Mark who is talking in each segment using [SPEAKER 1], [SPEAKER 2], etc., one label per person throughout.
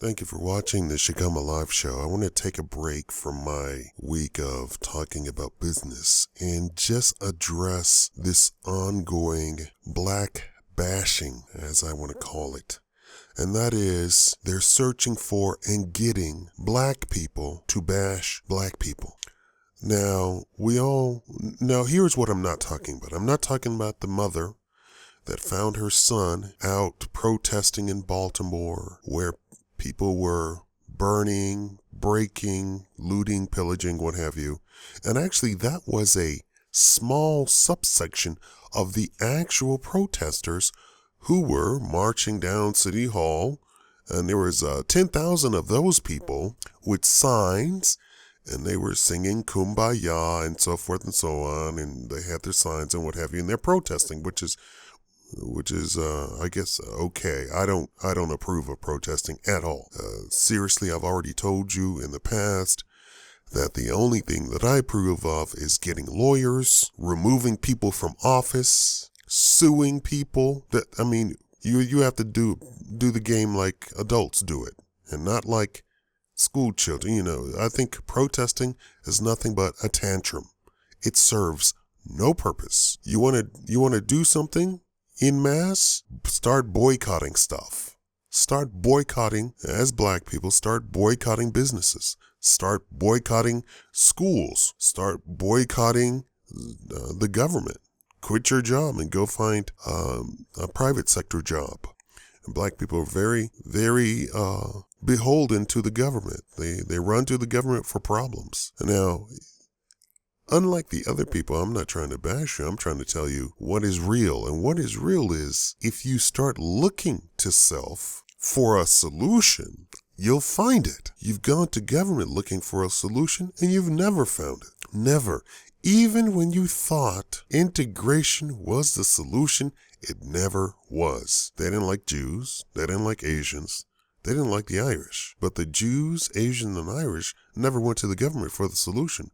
[SPEAKER 1] Thank you for watching the Shikama Live Show. I want to take a break from my week of talking about business and just address this ongoing black bashing, as I want to call it. And that is, they're searching for and getting black people to bash black people. Now, here's what I'm not talking about. I'm not talking about the mother that found her son out protesting in Baltimore, where people were burning, breaking, looting, pillaging, what have you. And actually, that was a small subsection of the actual protesters who were marching down City Hall. And there was 10,000 of those people with signs, and they were singing Kumbaya and so forth and so on. And they had their signs and what have you. And they're protesting, which is I guess, okay. I don't approve of protesting at all. Seriously, I've already told you in the past that the only thing that I approve of is getting lawyers, removing people from office, suing people. You have to do the game like adults do it, and not like school children. I think protesting is nothing but a tantrum. It serves no purpose. You want to do something en masse? Start boycotting stuff. Start boycotting, as black people, start boycotting businesses. Start boycotting schools. Start boycotting the government. Quit your job and go find a private sector job. And black people are very, very beholden to the government. They run to the government for problems. Now, unlike the other people, I'm not trying to bash you. I'm trying to tell you what is real. And what is real is if you start looking to self for a solution, you'll find it. You've gone to government looking for a solution and you've never found it. Never. Even when you thought integration was the solution, it never was. They didn't like Jews. They didn't like Asians. They didn't like the Irish. But the Jews, Asians, and Irish never went to the government for the solution.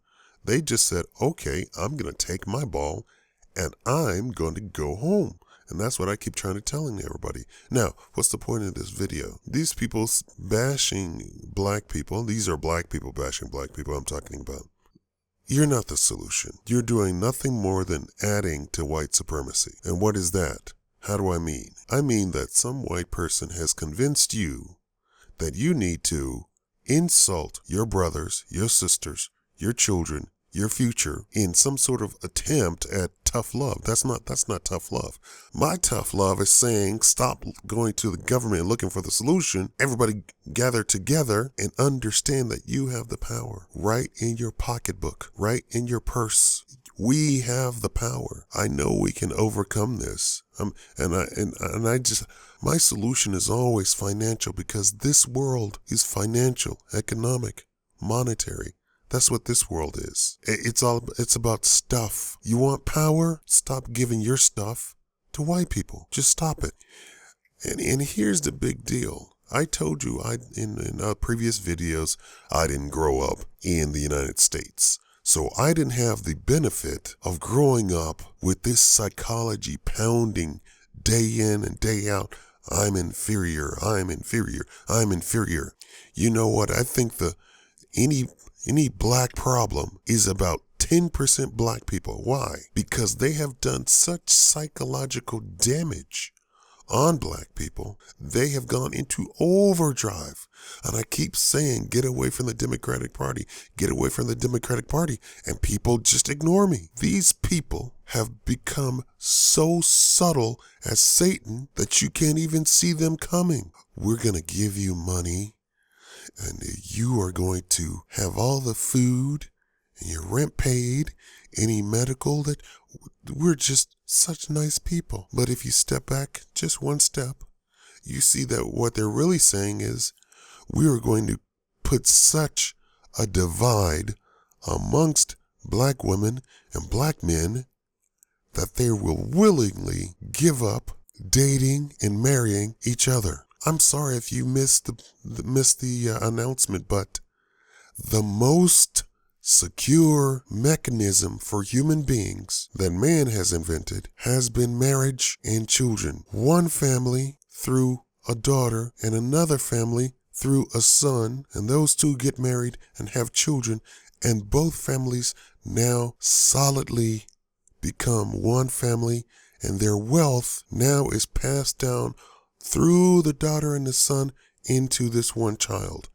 [SPEAKER 1] They just said, okay, I'm going to take my ball and I'm going to go home. And that's what I keep trying to telling everybody. Now, what's the point of this video? These people bashing black people, these are black people bashing black people I'm talking about. You're not the solution. You're doing nothing more than adding to white supremacy. And what is that? How do I mean? I mean that some white person has convinced you that you need to insult your brothers, your sisters, your children, your future in some sort of attempt at tough love. That's not tough love. My tough love is saying stop going to the government and looking for the solution. Everybody gather together and understand that you have the power right in your pocketbook, right in your purse. We have the power. I know we can overcome this. My solution is always financial because this world is financial, economic, monetary. That's what this world is. It's about stuff. You want power? Stop giving your stuff to white people. Just stop it. And here's the big deal. I told you in previous videos, I didn't grow up in the United States. So I didn't have the benefit of growing up with this psychology pounding day in and day out. I'm inferior. I'm inferior. I'm inferior. You know what? I think any black problem is about 10% black people. Why? Because they have done such psychological damage on black people. They have gone into overdrive. And I keep saying, get away from the Democratic Party. Get away from the Democratic Party. And people just ignore me. These people have become so subtle as Satan that you can't even see them coming. We're going to give you money. And you are going to have all the food and your rent paid, any medical, that we're just such nice people. But if you step back just one step, you see that what they're really saying is we are going to put such a divide amongst black women and black men that they will willingly give up dating and marrying each other. I'm sorry if you missed the announcement, but the most secure mechanism for human beings that man has invented has been marriage and children. One family through a daughter and another family through a son, and those two get married and have children, and both families now solidly become one family, and their wealth now is passed down through the daughter and the son into this one child.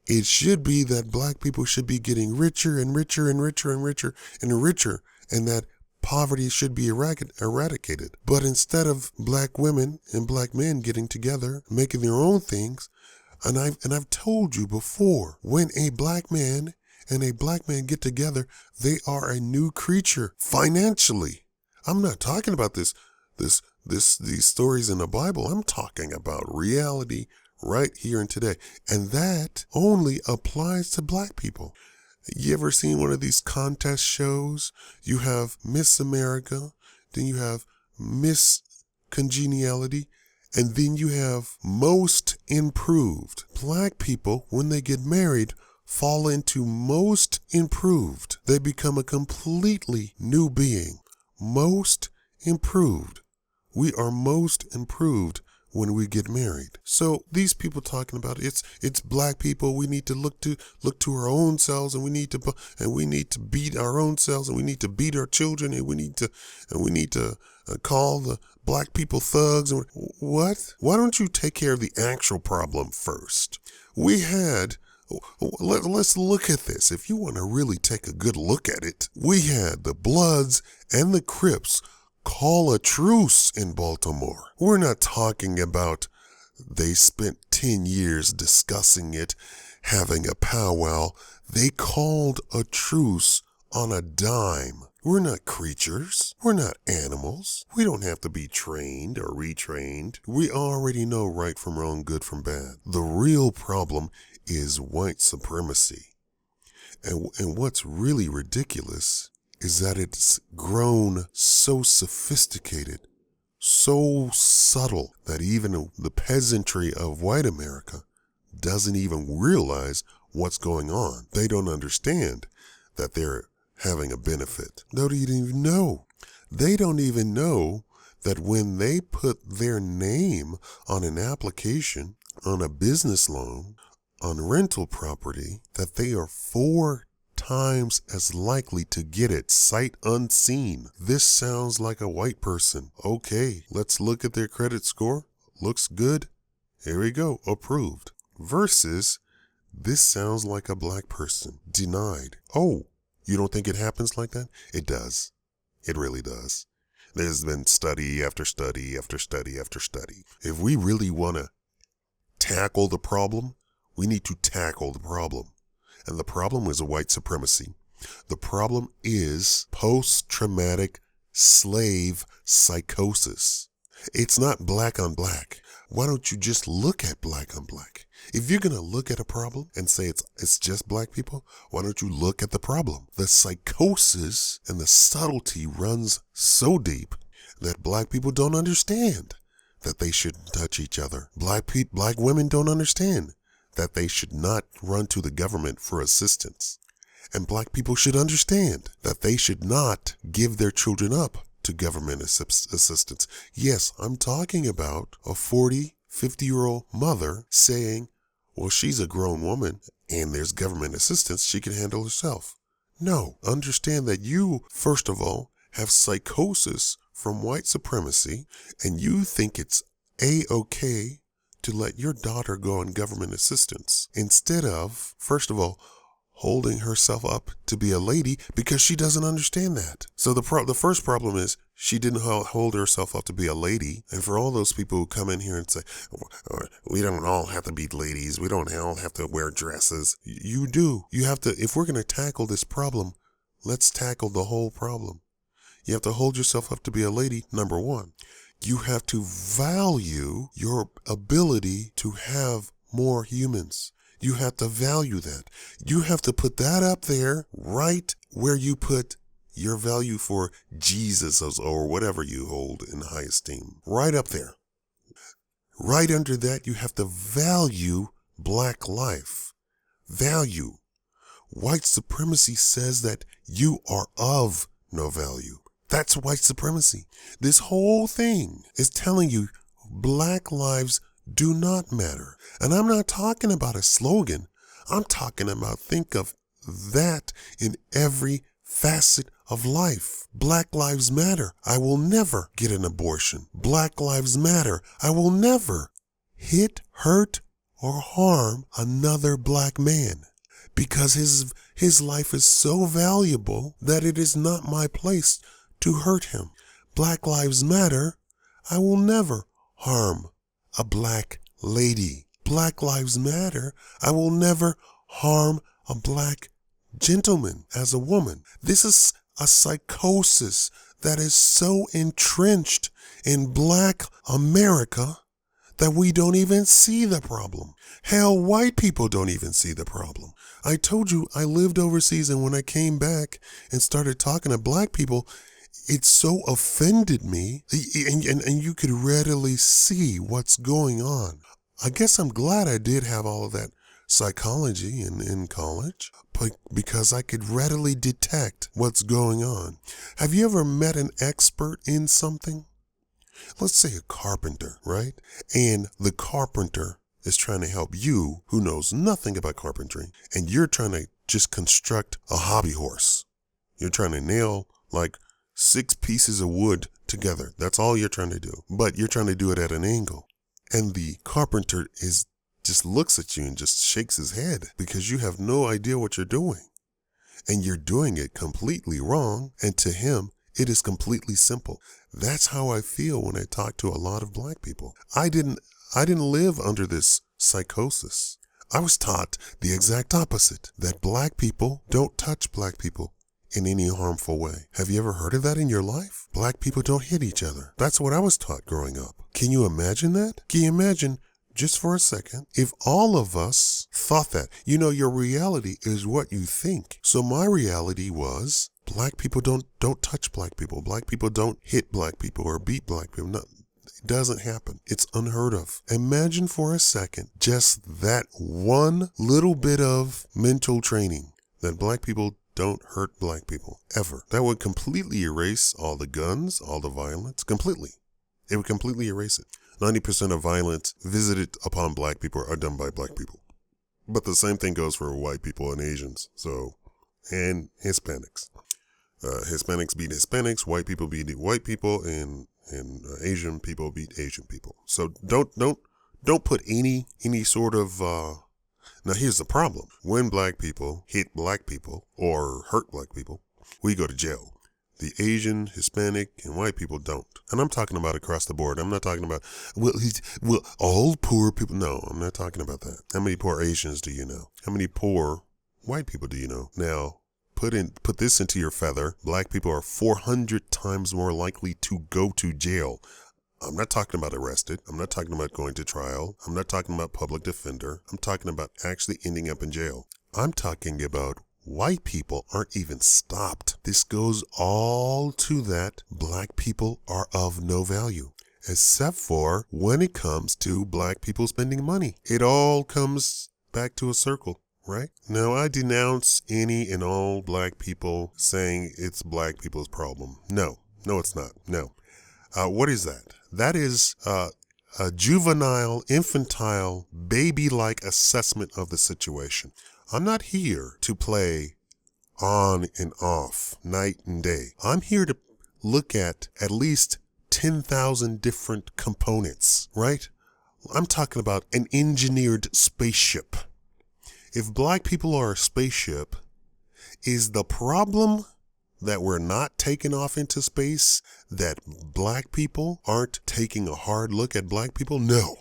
[SPEAKER 1] It should be that black people should be getting richer and richer and richer and richer and richer, and that poverty should be eradicated. But instead of black women and black men getting together, making their own things, and I've told you before, when a black man and a black man get together, they are a new creature financially. I'm not talking about these stories in the Bible. I'm talking about reality right here and today. And that only applies to black people. You ever seen one of these contest shows? You have Miss America, then you have Miss Congeniality, and then you have Most Improved. Black people, when they get married, fall into Most Improved. They become a completely new being. Most Improved. We are most improved when we get married. So these people talking about it's black people. We need to look to our own selves, and we need to beat our own selves, and we need to beat our children, and we need to call the black people thugs. And what? Why don't you take care of the actual problem first? Let's look at this. If you want to really take a good look at it, we had the Bloods and the Crips call a truce in Baltimore. We're not talking about they spent 10 years discussing it, having a powwow. They called a truce on a dime. We're not creatures. We're not animals. We don't have to be trained or retrained. We already know right from wrong, good from bad. The real problem is white supremacy. And what's really ridiculous is that it's grown so sophisticated, so subtle, that even the peasantry of white America doesn't even realize what's going on. They don't understand that they're having a benefit. They don't even know. They don't even know that when they put their name on an application, on a business loan, on rental property, that they are 4 times as likely to get it sight unseen. This sounds like a white person. Okay, let's look at their credit score. Looks good. Here we go, approved. Versus, this sounds like a black person. Denied. Oh, you don't think it happens like that? It does. It really does. There's been study after study after study after study. If we really want to tackle the problem, we need to tackle the problem. And the problem is white supremacy. The problem is post-traumatic slave psychosis. It's not black on black. Why don't you just look at black on black? If you're going to look at a problem and say it's just black people, why don't you look at the problem? The psychosis and the subtlety runs so deep that black people don't understand that they shouldn't touch each other. Black women don't understand that they should not run to the government for assistance. And black people should understand that they should not give their children up to government assistance. Yes, I'm talking about a 40, 50-year-old mother saying, well, she's a grown woman and there's government assistance, she can handle herself. No, understand that you, first of all, have psychosis from white supremacy, and you think it's A-okay to let your daughter go on government assistance instead of, first of all, holding herself up to be a lady, because she doesn't understand that. So the first problem is she didn't hold herself up to be a lady. And for all those people who come in here and say, we don't all have to be ladies, we don't all have to wear dresses. You do. You have to. If we're going to tackle this problem, let's tackle the whole problem. You have to hold yourself up to be a lady, number one. You have to value your ability to have more humans. You have to value that. You have to put that up there right where you put your value for Jesus or whatever you hold in high esteem. Right up there. Right under that, you have to value black life. Value. White supremacy says that you are of no value. That's white supremacy. This whole thing is telling you black lives do not matter. And I'm not talking about a slogan. I'm talking about, think of that in every facet of life. Black lives matter. I will never get an abortion. Black lives matter. I will never hit, hurt, or harm another black man, because his life is so valuable that it is not my place to hurt him. Black lives matter. I will never harm a black lady. Black lives matter. I will never harm a black gentleman as a woman. This is a psychosis that is so entrenched in black America that we don't even see the problem. Hell, white people don't even see the problem. I told you I lived overseas, and when I came back and started talking to black people, it so offended me, and you could readily see what's going on. I guess I'm glad I did have all of that psychology in college, because I could readily detect what's going on. Have you ever met an expert in something? Let's say a carpenter, right? And the carpenter is trying to help you, who knows nothing about carpentry, and you're trying to just construct a hobby horse. You're trying to nail like 6 pieces of wood together. That's all you're trying to do. But you're trying to do it at an angle. And the carpenter just looks at you and just shakes his head, because you have no idea what you're doing. And you're doing it completely wrong. And to him, it is completely simple. That's how I feel when I talk to a lot of black people. I didn't live under this psychosis. I was taught the exact opposite, that black people don't touch black people in any harmful way. Have you ever heard of that in your life? Black people don't hit each other. That's what I was taught growing up. Can you imagine that? Can you imagine, just for a second, if all of us thought that? You know, your reality is what you think. So my reality was, black people don't touch black people. Black people don't hit black people or beat black people. No, it doesn't happen. It's unheard of. Imagine for a second just that one little bit of mental training, that black people don't hurt black people, ever. That would completely erase all the guns, all the violence, completely. It would completely erase it. 90% of violence visited upon black people are done by black people. But the same thing goes for white people and Asians, and Hispanics. Hispanics beat Hispanics, white people beat white people, and Asian people beat Asian people. So don't put any sort of. Now here's the problem: when black people hit black people or hurt black people, we go to jail. The Asian, Hispanic, and white people don't. And I'm talking about across the board. I'm not talking about all poor people. No, I'm not talking about that. How many poor Asians do you know? How many poor white people do you know? Now, put this into your feather. Black people are 400 times more likely to go to jail. I'm not talking about arrested. I'm not talking about going to trial. I'm not talking about public defender. I'm talking about actually ending up in jail. I'm talking about white people aren't even stopped. This goes all to that black people are of no value, except for when it comes to black people spending money. It all comes back to a circle. Right? Now, I denounce any and all black people saying it's black people's problem. No, it's not. No. What is that? That is a juvenile, infantile, baby-like assessment of the situation. I'm not here to play on and off, night and day. I'm here to look at least 10,000 different components, right? I'm talking about an engineered spaceship. If black people are a spaceship, is the problem that we're not taking off into space, that black people aren't taking a hard look at black people? No.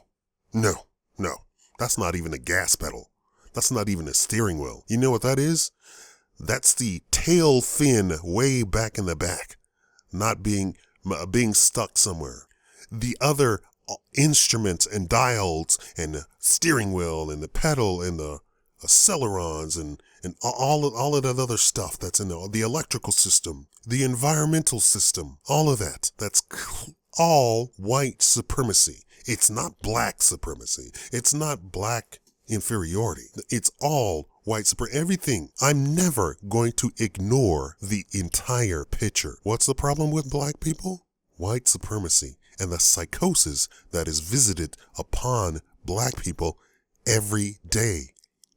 [SPEAKER 1] That's not even a gas pedal. That's not even a steering wheel. You know what that is? That's the tail fin way back in the back, not being stuck somewhere. The other instruments and dials and the steering wheel and the pedal and the accelerons and all of that other stuff that's in the electrical system, the environmental system, all of that. That's all white supremacy. It's not black supremacy. It's not black inferiority. It's all white supremacy. Everything. I'm never going to ignore the entire picture. What's the problem with black people? White supremacy. and the psychosis that is visited upon black people every day.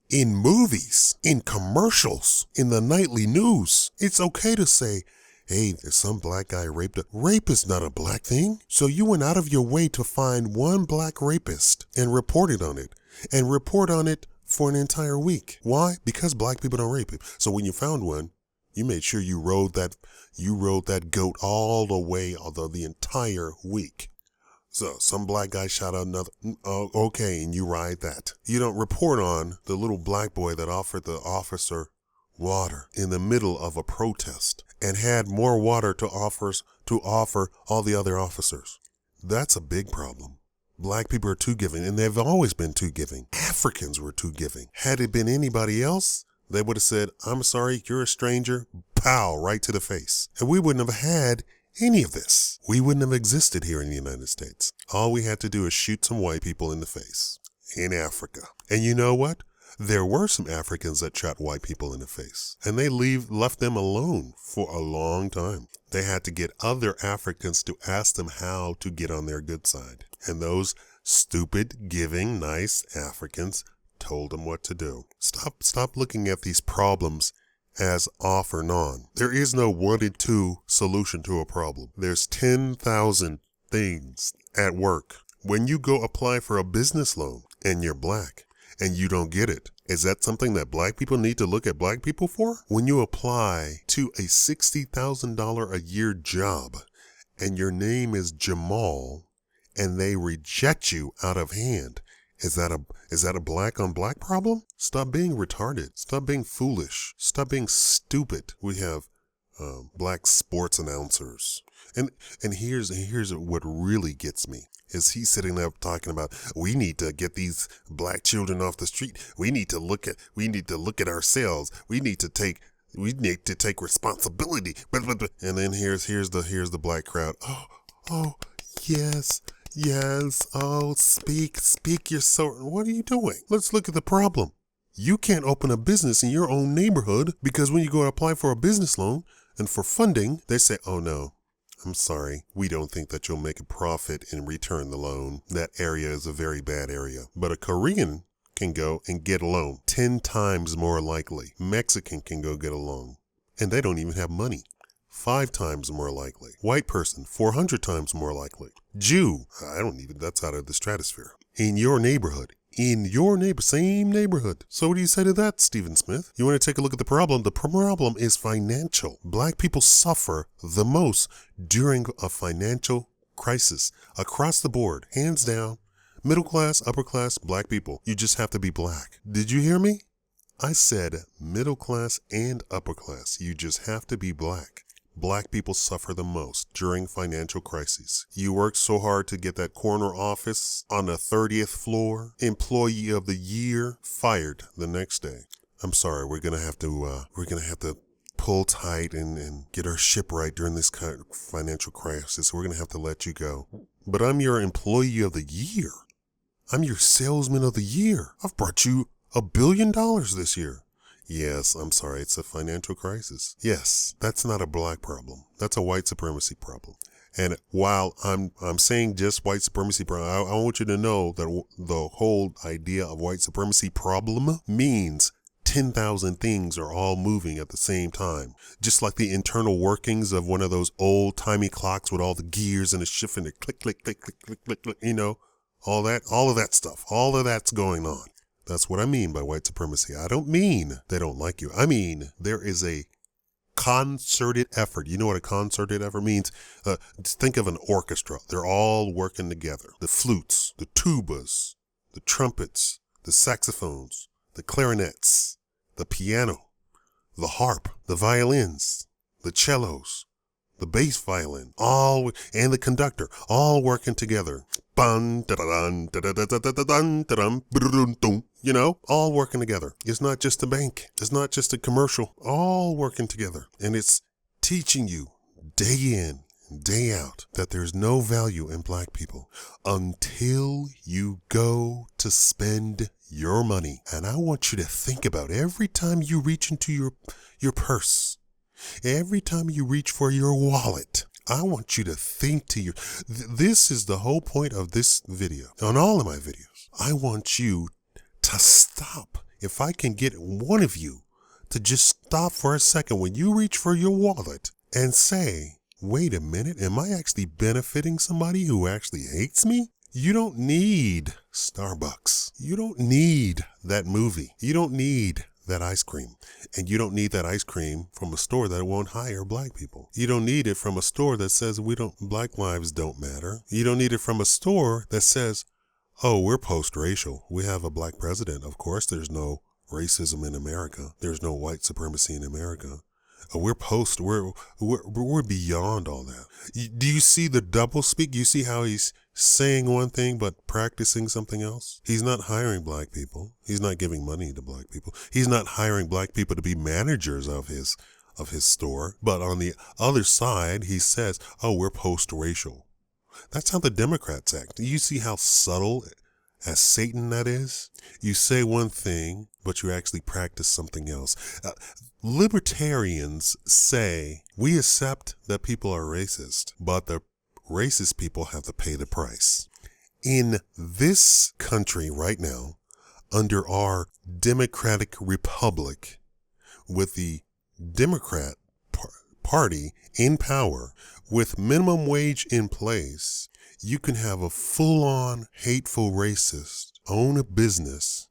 [SPEAKER 1] In movies, in commercials, in the nightly news, it's okay to say, hey, there's some black guy raped. Rape is not a black thing. So you went out of your way to find one black rapist and reported on it, and report on it for an entire week. Why? Because black people don't rape. So when you found one, you made sure you rode that goat all the way, although the entire week. So some black guy shot another. Oh, okay, and you ride that. You don't report on the little black boy that offered the officer water in the middle of a protest and had more water to offer all the other officers. That's a big problem. Black people are too giving, and they've always been too giving. Africans were too giving. Had it been anybody else, they would have said, I'm sorry, you're a stranger, pow, right to the face. And we wouldn't have had any of this. We wouldn't have existed here in the United States. All we had to do is shoot some white people in the face in Africa. And you know what? There were some Africans that shot white people in the face, and they left them alone for a long time. They had to get other Africans to ask them how to get on their good side. And those stupid, giving, nice Africans told them what to do. Stop looking at these problems as off or non. There is no 1 and 2 solution to a problem. There's 10,000 things at work. When you go apply for a business loan and you're black and you don't get it, is that something that black people need to look at black people for? When you apply to a $60,000 a year job and your name is Jamal and they reject you out of hand, is that a black on black problem? Stop being retarded. Stop being foolish. Stop being stupid. We have black sports announcers. And here's what really gets me. Is he sitting there talking about, we need to get these black children off the street. We need to look at ourselves. We need to take responsibility. And then here's the black crowd. Oh, yes. Oh, speak your soul. What are you doing? Let's look at the problem. You can't open a business in your own neighborhood because when you go to apply for a business loan and for funding, they say, oh no, I'm sorry. We don't think that you'll make a profit and return the loan. That area is a very bad area. But a Korean can go and get a loan 10 times more likely. Mexican can go get a loan and they don't even have money. 5 times more likely. White person, 400 times more likely. Jew, that's out of the stratosphere. In your neighborhood, same neighborhood. So what do you say to that, Stephen Smith? You want to take a look at the problem? The problem is financial. Black people suffer the most during a financial crisis across the board, hands down. Middle class, upper class, black people. You just have to be black. Did you hear me? I said middle class and upper class. You just have to be black. Black people suffer the most during financial crises. You work so hard to get that corner office on the 30th floor, employee of the year, fired the next day. I'm sorry, we're gonna have to pull tight and get our ship right during this kind of financial crisis. We're gonna have to let you go. But I'm your employee of the year. I'm your salesman of the year. I've brought you $1 billion this year. Yes, I'm sorry, it's a financial crisis. Yes, that's not a black problem. That's a white supremacy problem. And while I'm saying just white supremacy problem, I want you to know that the whole idea of white supremacy problem means 10,000 things are all moving at the same time. Just like the internal workings of one of those old-timey clocks with all the gears and the shift and the click, click, click, click, click, click, click, all of that stuff. All of that's going on. That's what I mean by white supremacy. I don't mean they don't like you. I mean there is a concerted effort. You know what a concerted effort means? Think of an orchestra. They're all working together. The flutes, the tubas, the trumpets, the saxophones, the clarinets, the piano, the harp, the violins, the cellos, the bass violin, and the conductor, all working together. All working together. It's not just a bank. It's not just a commercial. All working together. And it's teaching you day in and day out that there's no value in black people until you go to spend your money. And I want you to think about every time you reach into your purse, every time you reach for your wallet, I want you to think to this is the whole point of this video, on all of my videos. I want you to stop. If I can get one of you to just stop for a second when you reach for your wallet and say, wait a minute, am I actually benefiting somebody who actually hates me? You don't need Starbucks. You don't need that movie. You don't need that ice cream. And you don't need that ice cream from a store that won't hire black people. You don't need it from a store that says black lives don't matter. You don't need it from a store that says, oh, we're post-racial. We have a black president. Of course, there's no racism in America. There's no white supremacy in America. We're beyond all that. Do you see the double speak? You see how he's saying one thing but practicing something else? He's not hiring black people. He's not giving money to black people. He's not hiring black people to be managers of his store. But on the other side, he says, oh, we're post-racial. That's how the Democrats act. Do you see how subtle as Satan that is? You say one thing, but you actually practice something else. Libertarians say we accept that people are racist, but the racist people have to pay the price. In this country right now, under our democratic republic, with the Democrat Party in power, with minimum wage in place, you can have a full-on hateful racist own a business,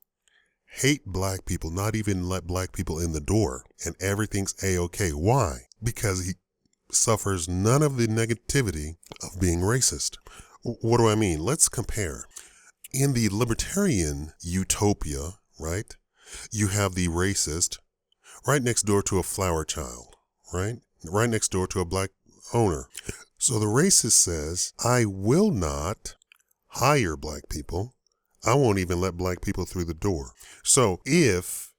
[SPEAKER 1] hate black people, not even let black people in the door, and everything's A-okay. Why? Because he suffers none of the negativity of being racist. What do I mean? Let's compare. In the libertarian utopia, right, you have the racist right next door to a flower child, right next door to a black owner. So the racist says, I will not hire black people. I won't even let black people through the door. So if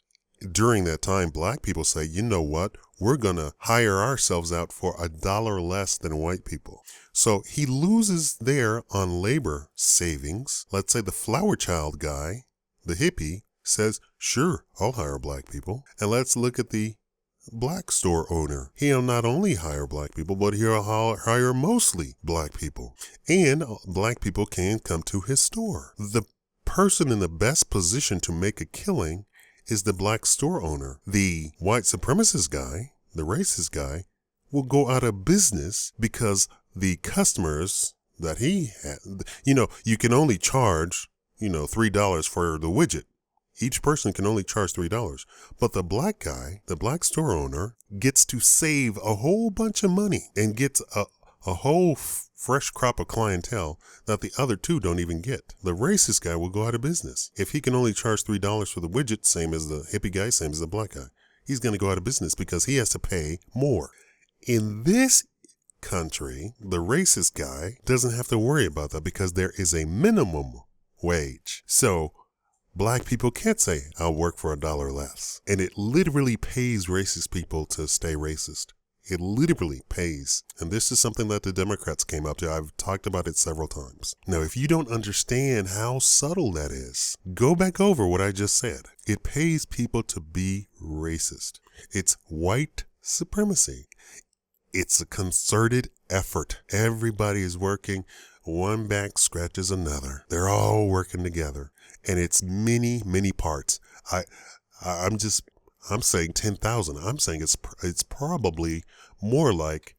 [SPEAKER 1] during that time black people say, you know what, we're going to hire ourselves out for $1 less than white people. So he loses there on labor savings. Let's say the flower child guy, the hippie, says, sure, I'll hire black people. And let's look at the black store owner. He'll not only hire black people, but he'll hire mostly black people. And black people can come to his store. The person in the best position to make a killing is the black store owner. The white supremacist guy, the racist guy, will go out of business because the customers that he had, you can only charge, $3 for the widget. Each person can only charge $3. But the black guy, the black store owner, gets to save a whole bunch of money and gets a whole fresh crop of clientele that the other two don't even get. The racist guy will go out of business. If he can only charge $3 for the widget, same as the hippie guy, same as the black guy, he's going to go out of business because he has to pay more. In this country, the racist guy doesn't have to worry about that because there is a minimum wage. So black people can't say, I'll work for $1 less. And it literally pays racist people to stay racist. It literally pays. And this is something that the Democrats came up to. I've talked about it several times. Now, if you don't understand how subtle that is, go back over what I just said. It pays people to be racist. It's white supremacy. It's a concerted effort. Everybody is working. One back scratches another. They're all working together. And it's many, many parts. I'm saying 10,000. I'm saying it's probably more like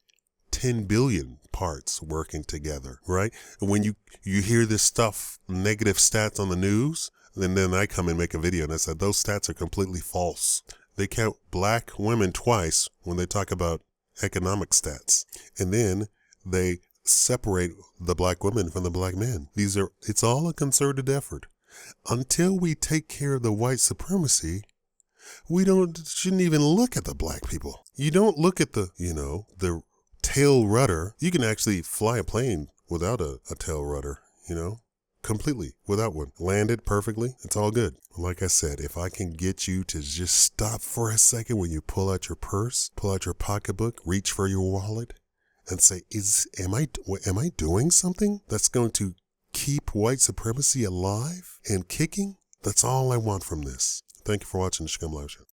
[SPEAKER 1] 10 billion parts working together, right? And when you hear this stuff, negative stats on the news, then I come and make a video and I said, those stats are completely false. They count black women twice when they talk about economic stats. And then they separate the black women from the black men. It's all a concerted effort. Until we take care of the white supremacy, we shouldn't even look at the black people. You don't look at the tail rudder. You can actually fly a plane without a tail rudder, completely without one. Land it perfectly. It's all good. Like I said, if I can get you to just stop for a second when you pull out your purse, pull out your pocketbook, reach for your wallet and say, am I doing something that's going to keep white supremacy alive and kicking? That's all I want from this. Thank you for watching the Scum Live Show.